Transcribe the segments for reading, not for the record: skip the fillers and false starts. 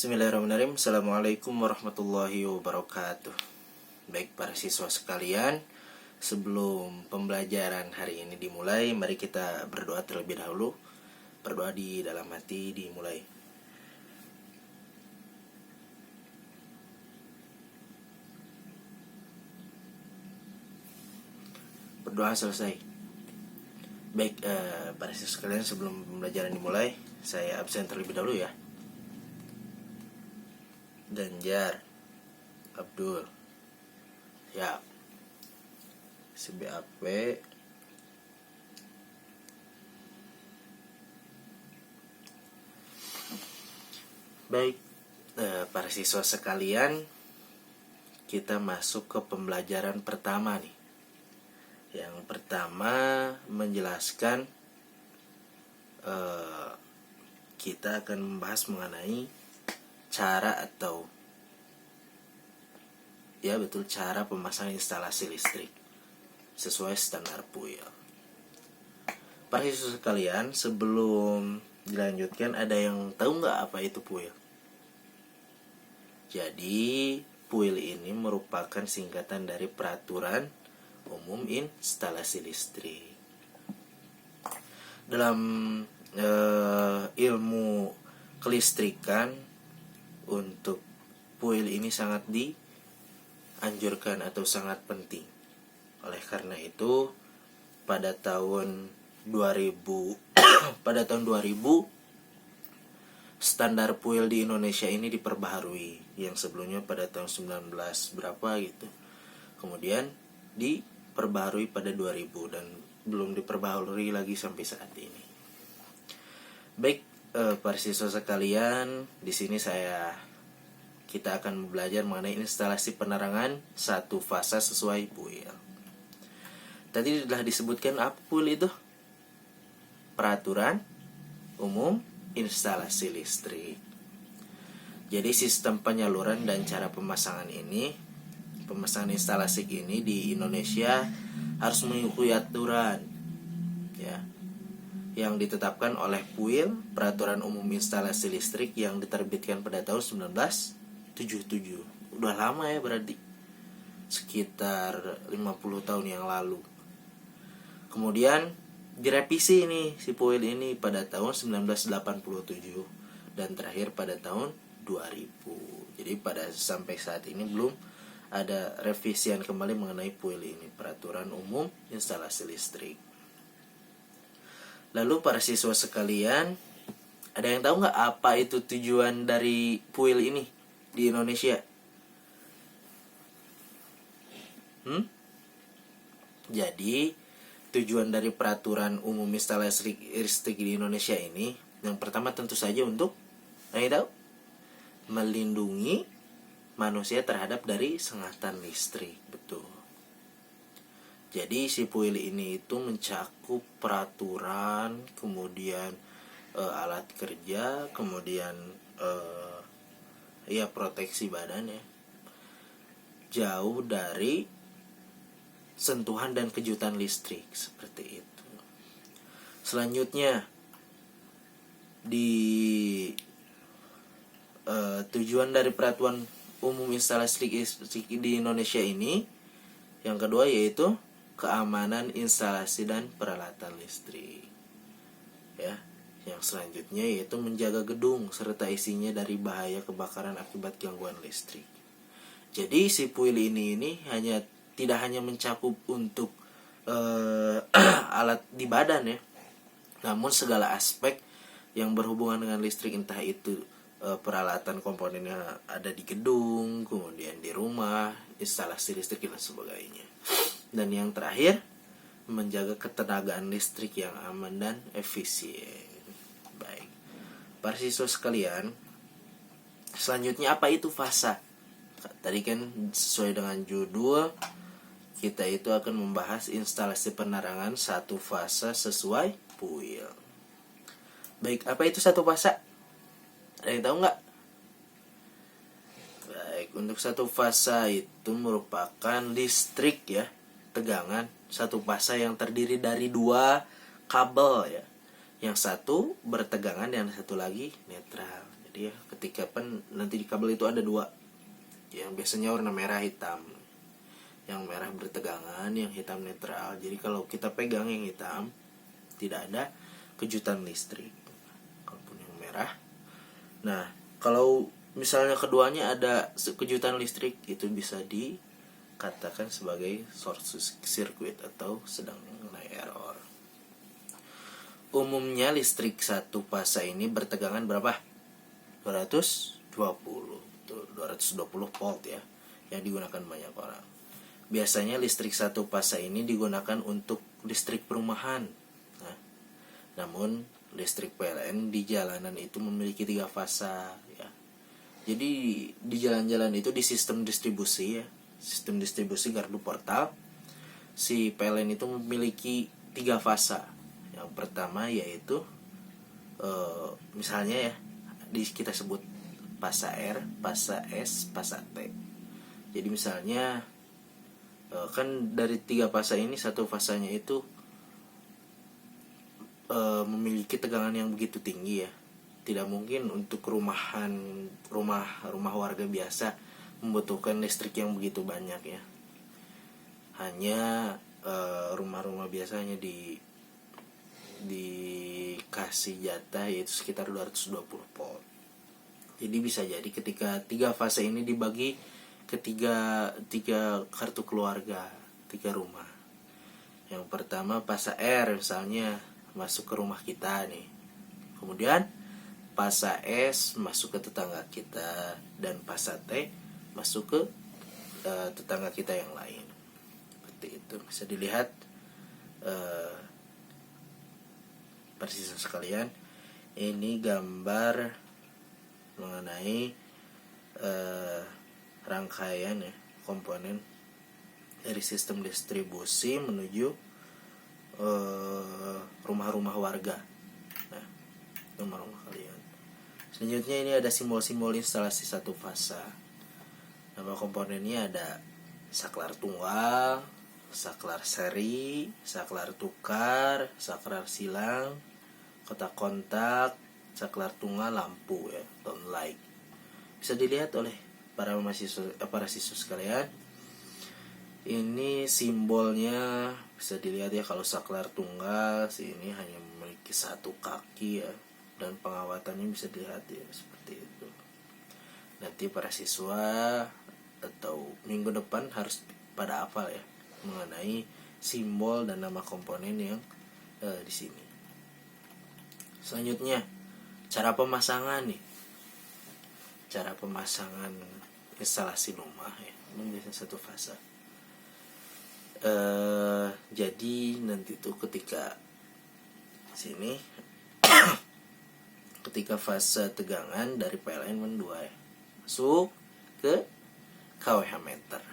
Bismillahirrahmanirrahim. Assalamualaikum warahmatullahi wabarakatuh. Baik para siswa sekalian, sebelum pembelajaran hari ini dimulai, mari kita berdoa terlebih dahulu. Berdoa di dalam hati dimulai. Berdoa selesai. Baik para siswa sekalian, sebelum pembelajaran dimulai, saya absen terlebih dahulu ya. Ganjar, Abdul, ya, CBAP, baik para siswa sekalian, kita masuk ke pembelajaran pertama nih. Yang pertama menjelaskan kita akan membahas mengenai cara cara pemasangan instalasi listrik sesuai standar PUIL. Para siswa sekalian, sebelum dilanjutkan, ada yang tahu nggak apa itu PUIL? Jadi PUIL ini merupakan singkatan dari Peraturan Umum Instalasi Listrik. Dalam ilmu kelistrikan, untuk PUIL ini sangat dianjurkan atau sangat penting. Oleh karena itu, pada tahun 2000 standar PUIL di Indonesia ini diperbaharui. Yang sebelumnya pada tahun 19 berapa gitu. Kemudian diperbaharui pada 2000 dan belum diperbaharui lagi sampai saat ini. Baik, para siswa sekalian, di sini kita akan belajar mengenai instalasi penerangan satu fasa sesuai PUIL. Tadi sudah disebutkan apa PUIL itu? Peraturan Umum Instalasi Listrik. Jadi sistem penyaluran dan cara pemasangan instalasi ini di Indonesia harus mengikuti aturan ya, yang ditetapkan oleh PUIL, Peraturan Umum Instalasi Listrik, yang diterbitkan pada tahun 1977. Udah lama ya, berarti sekitar 50 tahun yang lalu. Kemudian direvisi ini si PUIL ini pada tahun 1987 dan terakhir pada tahun 2000. Jadi sampai saat ini belum ada revisian kembali mengenai PUIL ini, Peraturan Umum Instalasi Listrik. Lalu para siswa sekalian, ada yang tahu nggak apa itu tujuan dari PUIL ini di Indonesia? Jadi tujuan dari Peraturan Umum Instalasi Listrik di Indonesia ini, yang pertama tentu saja untuk melindungi manusia terhadap dari sengatan listrik. Betul. Jadi si PUIL ini itu mencakup peraturan, kemudian alat kerja, kemudian proteksi badan ya, jauh dari sentuhan dan kejutan listrik seperti itu. Selanjutnya tujuan dari Peraturan Umum Instalasi Listrik di Indonesia ini, yang kedua yaitu keamanan instalasi dan peralatan listrik. Ya, yang selanjutnya yaitu menjaga gedung serta isinya dari bahaya kebakaran akibat gangguan listrik. Jadi si PUIL ini tidak hanya mencakup untuk alat di badan ya, namun segala aspek yang berhubungan dengan listrik, entah itu peralatan komponen yang ada di gedung, kemudian di rumah, instalasi listrik dan sebagainya. Dan yang terakhir, menjaga ketenagaan listrik yang aman dan efisien. Baik, para siswa sekalian, selanjutnya apa itu fasa? Tadi kan sesuai dengan judul, kita itu akan membahas instalasi penerangan satu fasa sesuai PUIL. Baik, apa itu satu fasa? Ada yang tahu nggak? Baik, untuk satu fasa itu merupakan listrik ya, tegangan satu fasa yang terdiri dari dua kabel ya. Yang satu bertegangan dan satu lagi netral. Jadi ya ketika nanti di kabel itu ada dua, yang biasanya warna merah hitam. Yang merah bertegangan, yang hitam netral. Jadi kalau kita pegang yang hitam, tidak ada kejutan listrik. Kalaupun yang merah, nah kalau misalnya keduanya ada kejutan listrik, itu bisa dikatakan sebagai short circuit atau sedang naik error. Umumnya listrik satu fasa ini bertegangan berapa? 220 volt ya, yang digunakan banyak orang. Biasanya listrik satu fasa ini digunakan untuk listrik perumahan. Nah, namun listrik PLN di jalanan itu memiliki 3 fasa ya. Jadi di jalan-jalan itu di sistem distribusi ya, sistem distribusi gardu portal, si PLN itu memiliki 3 fasa. Yang pertama yaitu misalnya ya, kita sebut fasa R, fasa S, fasa T. Jadi misalnya kan dari 3 fasa ini, satu fasanya itu memiliki tegangan yang begitu tinggi ya. Tidak mungkin untuk rumah warga biasa membutuhkan listrik yang begitu banyak ya. Hanya rumah-rumah biasanya dikasih jatah yaitu sekitar 220 volt. Jadi bisa jadi ketika 3 fase ini dibagi ke tiga kartu keluarga, 3 rumah. Yang pertama fasa R misalnya masuk ke rumah kita nih. Kemudian fasa S masuk ke tetangga kita, dan fasa T masuk ke tetangga kita yang lain. Seperti itu. Bisa dilihat persis sekalian. Ini gambar mengenai rangkaian ya, komponen dari sistem distribusi menuju rumah-rumah warga. Nah, rumah-rumah kalian. Selanjutnya ini ada simbol-simbol instalasi satu fasa. Nama komponennya ada saklar tunggal, saklar seri, saklar tukar, saklar silang, kotak kontak, saklar tunggal, lampu ya, downlight. Bisa dilihat oleh para siswa sekalian. Ini simbolnya bisa dilihat ya, kalau saklar tunggal ini hanya memiliki 1 kaki ya, dan pengawatannya bisa dilihat ya seperti itu. Nanti para siswa atau minggu depan harus pada hafal ya mengenai simbol dan nama komponen yang di sini. Selanjutnya cara pemasangan nih. Cara pemasangan instalasi rumah ya, ini biasanya 1 fasa. Jadi nanti tuh ketika sini ketika fase tegangan dari PLN 2 ya, masuk ke kWh meter.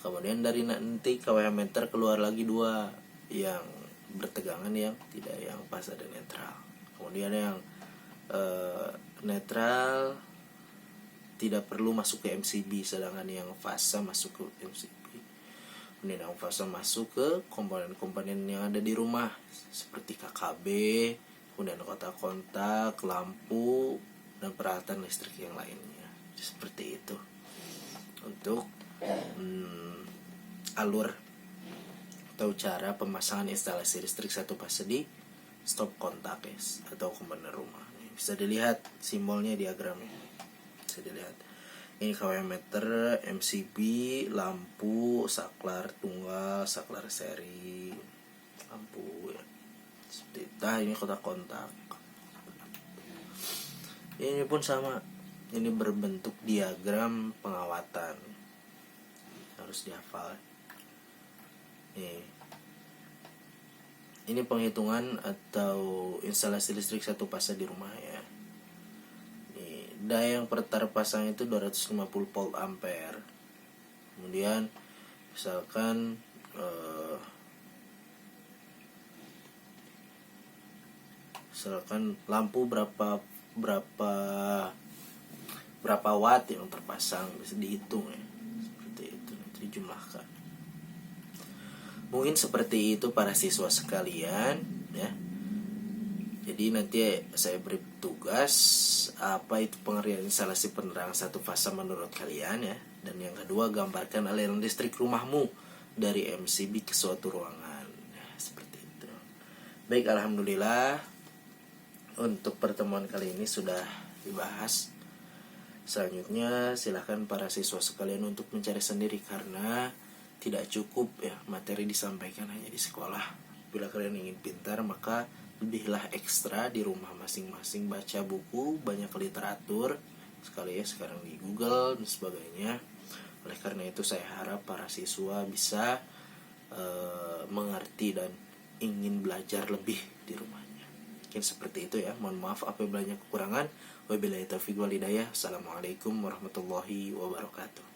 Kemudian dari nanti kWh meter keluar lagi 2, yang bertegangan, yang tidak, yang fasa dan netral. Kemudian yang netral tidak perlu masuk ke MCB, sedangkan yang fasa masuk ke MCB. Kemudian yang fasa masuk ke komponen-komponen yang ada di rumah seperti KKB, kemudian kotak kontak, lampu, dan peralatan listrik yang lainnya. Seperti itu untuk alur atau cara pemasangan instalasi listrik satu fase di stop kontak atau komponen rumah. Bisa dilihat simbolnya, diagramnya bisa dilihat. Ini kWh meter, MCB, lampu, saklar tunggal, saklar seri, lampu ya. Seperti itu. Nah, ini kotak kontak. Ini pun sama. Ini berbentuk diagram pengawatan. Harus dihafal. Ini penghitungan atau instalasi listrik satu fase di rumah ya. Daya yang terpasang itu 250 volt ampere. Kemudian misalkan lampu berapa watt yang terpasang, bisa dihitung ya. Seperti itu, nanti dijumlahkan. Mungkin seperti itu para siswa sekalian ya. Jadi nanti saya beri tugas apa itu pengerjaan instalasi penerangan satu fasa menurut kalian ya. Dan yang kedua, gambarkan aliran listrik rumahmu dari MCB ke suatu ruangan. Ya, seperti itu. Baik, alhamdulillah untuk pertemuan kali ini sudah dibahas. Selanjutnya silahkan para siswa sekalian untuk mencari sendiri, karena tidak cukup ya materi disampaikan hanya di sekolah. Bila kalian ingin pintar, maka lebihlah ekstra di rumah masing-masing, baca buku, banyak literatur sekali ya sekarang di Google dan sebagainya. Oleh karena itu saya harap para siswa bisa mengerti dan ingin belajar lebih di rumahnya. Mungkin seperti itu ya. Mohon maaf apabila banyak kekurangan. Wabillahi taufiq wal hidayah. Assalamualaikum warahmatullahi wabarakatuh.